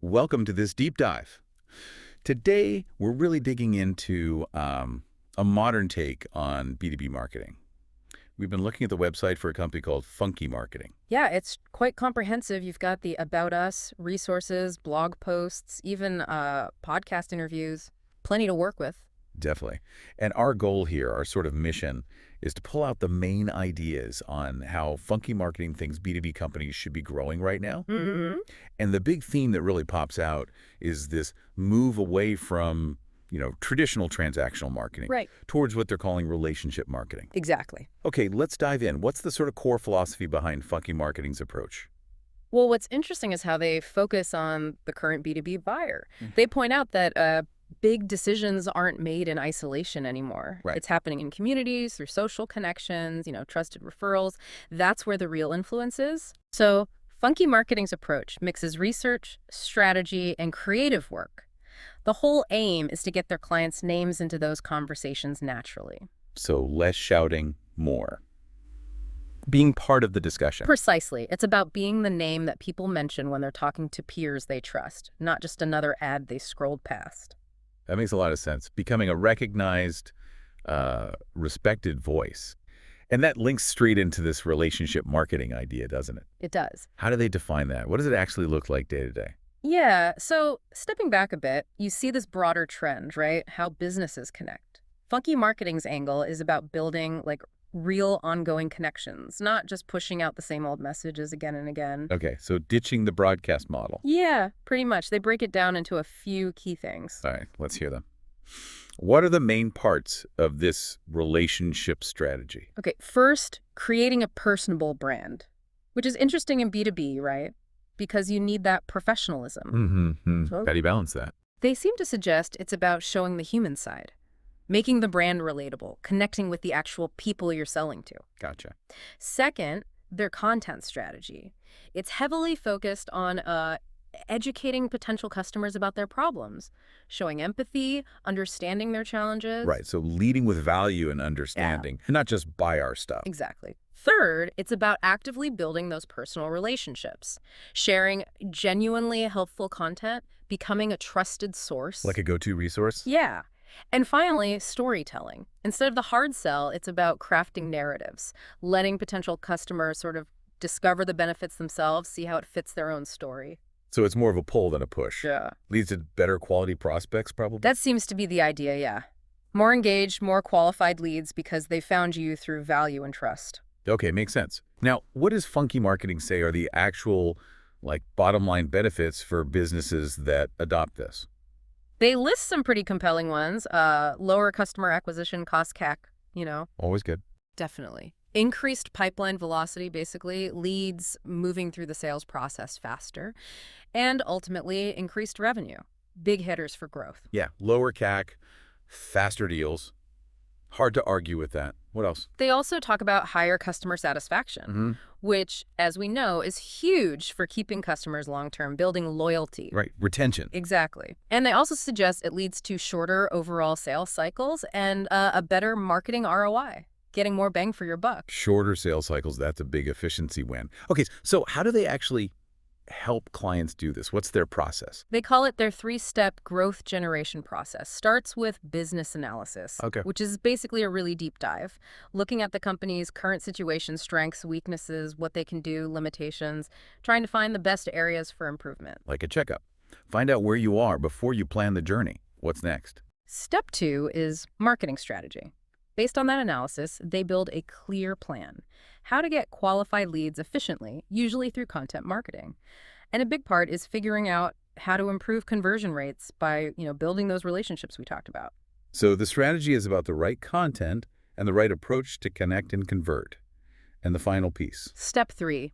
Welcome to this deep dive. Today, we're really digging into a modern take on B2B marketing. We've been looking at the website for a company called Funky Marketing. Yeah, it's quite comprehensive. You've got the About Us, resources, blog posts, even podcast interviews. Plenty to work with. Definitely. And our goal here, our sort of mission, is to pull out the main ideas on how Funky Marketing thinks B2B companies should be growing right now. Mm-hmm. And the big theme that really pops out is this move away from, traditional transactional marketing Right. towards what they're calling relationship marketing. Exactly. Okay, let's dive in. What's the sort of core philosophy behind Funky Marketing's approach? Well, what's interesting is how they focus on the current B2B buyer. They point out that big decisions aren't made in isolation anymore. Right. It's happening in communities, through social connections, trusted referrals. That's where the real influence is. So Funky Marketing's approach mixes research, strategy, and creative work. The whole aim is to get their clients' names into those conversations naturally. So less shouting, more. Being part of the discussion. Precisely. It's about being the name that people mention when they're talking to peers they trust, not just another ad they scrolled past. That makes a lot of sense. Becoming a recognized, respected voice. And that links straight into this relationship marketing idea, doesn't it? It does. How do they define that? What does it actually look like day to day? Yeah, so stepping back a bit, you see this broader trend, right? How businesses connect. Funky Marketing's angle is about building real ongoing connections, not just pushing out the same old messages again and again. Okay, so ditching the broadcast model. Yeah, pretty much. They break it down into a few key things. All right, let's hear them. What are the main parts of this relationship strategy? Okay, first, creating a personable brand, which is interesting in B2B, right? Because you need that professionalism. Mm-hmm. How do you balance that? They seem to suggest it's about showing the human side, making the brand relatable, connecting with the actual people you're selling to. Gotcha. Second, their content strategy. It's heavily focused on educating potential customers about their problems, showing empathy, understanding their challenges. Right, so leading with value and understanding, not just buy our stuff. Exactly. Third, it's about actively building those personal relationships, sharing genuinely helpful content, becoming a trusted source. Like a go-to resource? Yeah. And finally, storytelling. Instead of the hard sell, it's about crafting narratives, letting potential customers sort of discover the benefits themselves, see how it fits their own story. So it's more of a pull than a push. Yeah. Leads to better quality prospects, probably? That seems to be the idea, yeah. More engaged, more qualified leads because they found you through value and trust. Okay, makes sense. Now, what does Funky Marketing say are the actual, bottom line benefits for businesses that adopt this? They list some pretty compelling ones. Lower customer acquisition cost CAC, Always good. Definitely. Increased pipeline velocity, basically, leads moving through the sales process faster, and ultimately increased revenue. Big hitters for growth. Yeah, lower CAC, faster deals. Hard to argue with that. What else? They also talk about higher customer satisfaction, which, as we know, is huge for keeping customers long-term, building loyalty. Right, retention. Exactly. And they also suggest it leads to shorter overall sales cycles and a better marketing ROI, getting more bang for your buck. Shorter sales cycles, that's a big efficiency win. Okay, so how do they actually help clients do this? What's their process? They call it their 3-step growth generation process. Starts with business analysis, which is basically a really deep dive, looking at the company's current situation, strengths, weaknesses, what they can do, limitations, trying to find the best areas for improvement. Like a checkup. Find out where you are before you plan the journey. What's next? Step 2 is marketing strategy. Based on that analysis, they build a clear plan. How to get qualified leads efficiently, usually through content marketing. And a big part is figuring out how to improve conversion rates by, building those relationships we talked about. So the strategy is about the right content and the right approach to connect and convert. And the final piece. Step 3,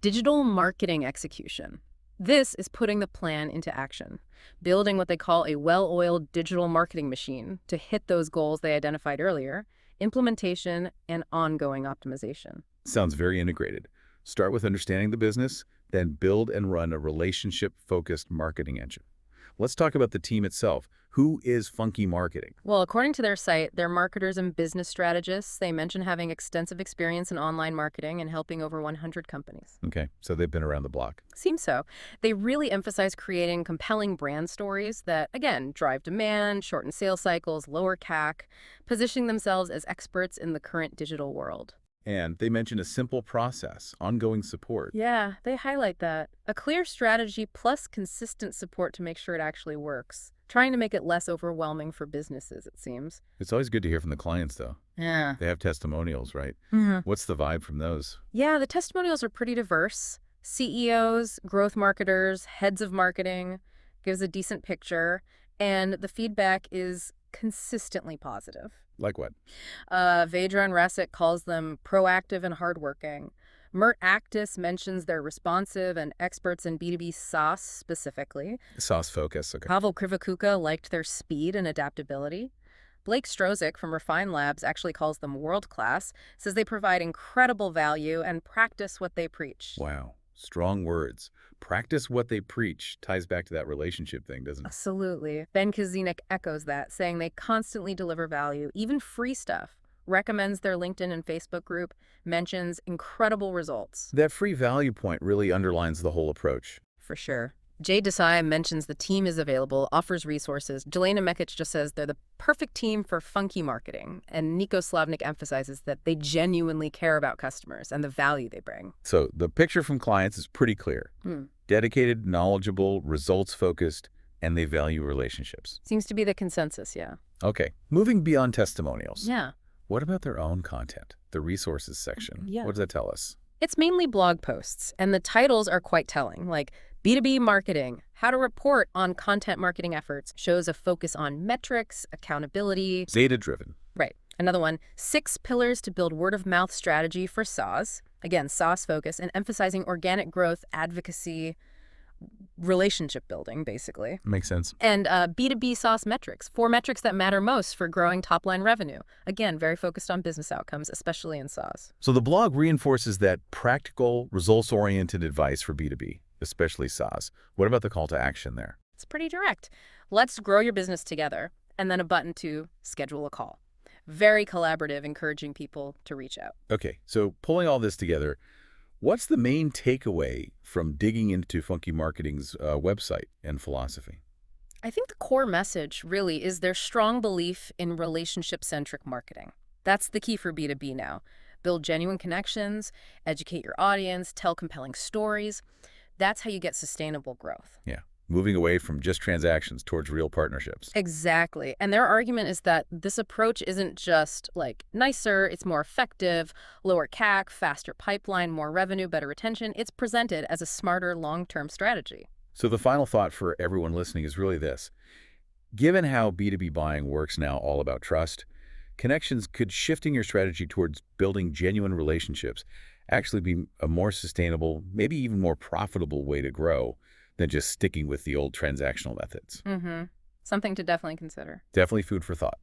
digital marketing execution. This is putting the plan into action, building what they call a well-oiled digital marketing machine to hit those goals they identified earlier, implementation, and ongoing optimization. Sounds very integrated. Start with understanding the business, then build and run a relationship-focused marketing engine. Let's talk about the team itself. Who is Funky Marketing? Well, according to their site, they're marketers and business strategists. They mention having extensive experience in online marketing and helping over 100 companies. Okay, so they've been around the block. Seems so. They really emphasize creating compelling brand stories that, again, drive demand, shorten sales cycles, lower CAC, positioning themselves as experts in the current digital world. And they mention a simple process, ongoing support. Yeah, they highlight that. A clear strategy plus consistent support to make sure it actually works. Trying to make it less overwhelming for businesses, it seems. It's always good to hear from the clients, though. Yeah. They have testimonials, right? What's the vibe from those? Yeah, the testimonials are pretty diverse. CEOs, growth marketers, heads of marketing, gives a decent picture, and the feedback is consistently positive. Like what? Vedran Rasic calls them proactive and hardworking. Mert Actis mentions they're responsive and experts in B2B SaaS specifically. Sauce focus, okay. Pavel Krivakuka liked their speed and adaptability. Blake Strozik from Refine Labs actually calls them world-class, says they provide incredible value and practice what they preach. Wow, strong words. Practice what they preach ties back to that relationship thing, doesn't it? Absolutely. Ben Kazinek echoes that, saying they constantly deliver value, even free stuff. Recommends their LinkedIn and Facebook group, mentions incredible results. That free value point really underlines the whole approach. For sure. Jay Desai mentions the team is available, offers resources. Jelena Mekic just says they're the perfect team for funky marketing. And Nico Slavnik emphasizes that they genuinely care about customers and the value they bring. So the picture from clients is pretty clear. Dedicated, knowledgeable, results-focused, and they value relationships. Seems to be the consensus, yeah. Okay, moving beyond testimonials. Yeah. What about their own content? The resources section. Yeah. What does that tell us? It's mainly blog posts, and the titles are quite telling, like B2B Marketing, How to Report on Content Marketing Efforts, shows a focus on metrics, accountability. Data-driven. Right. Another one, 6 Pillars to Build Word-of-Mouth Strategy for SaaS. Again, SaaS focus, and emphasizing organic growth, advocacy, relationship building, basically. Makes sense. And B2B SaaS metrics, 4 metrics that matter most for growing top-line revenue. Again, very focused on business outcomes, especially in SaaS. So the blog reinforces that practical, results-oriented advice for B2B, especially SaaS. What about the call to action there? It's pretty direct. Let's grow your business together, and then a button to schedule a call. Very collaborative, encouraging people to reach out. Okay, so pulling all this together, what's the main takeaway from digging into Funky Marketing's website and philosophy? I think the core message really is their strong belief in relationship-centric marketing. That's the key for B2B now. Build genuine connections, educate your audience, tell compelling stories. That's how you get sustainable growth. Yeah, moving away from just transactions towards real partnerships. Exactly. And their argument is that this approach isn't just like nicer, it's more effective, lower CAC, faster pipeline, more revenue, better retention. It's presented as a smarter long-term strategy. So the final thought for everyone listening is really this. Given how B2B buying works now all about trust, connections could shifting your strategy towards building genuine relationships actually be a more sustainable, maybe even more profitable way to grow than just sticking with the old transactional methods. Something to definitely consider. Definitely food for thought.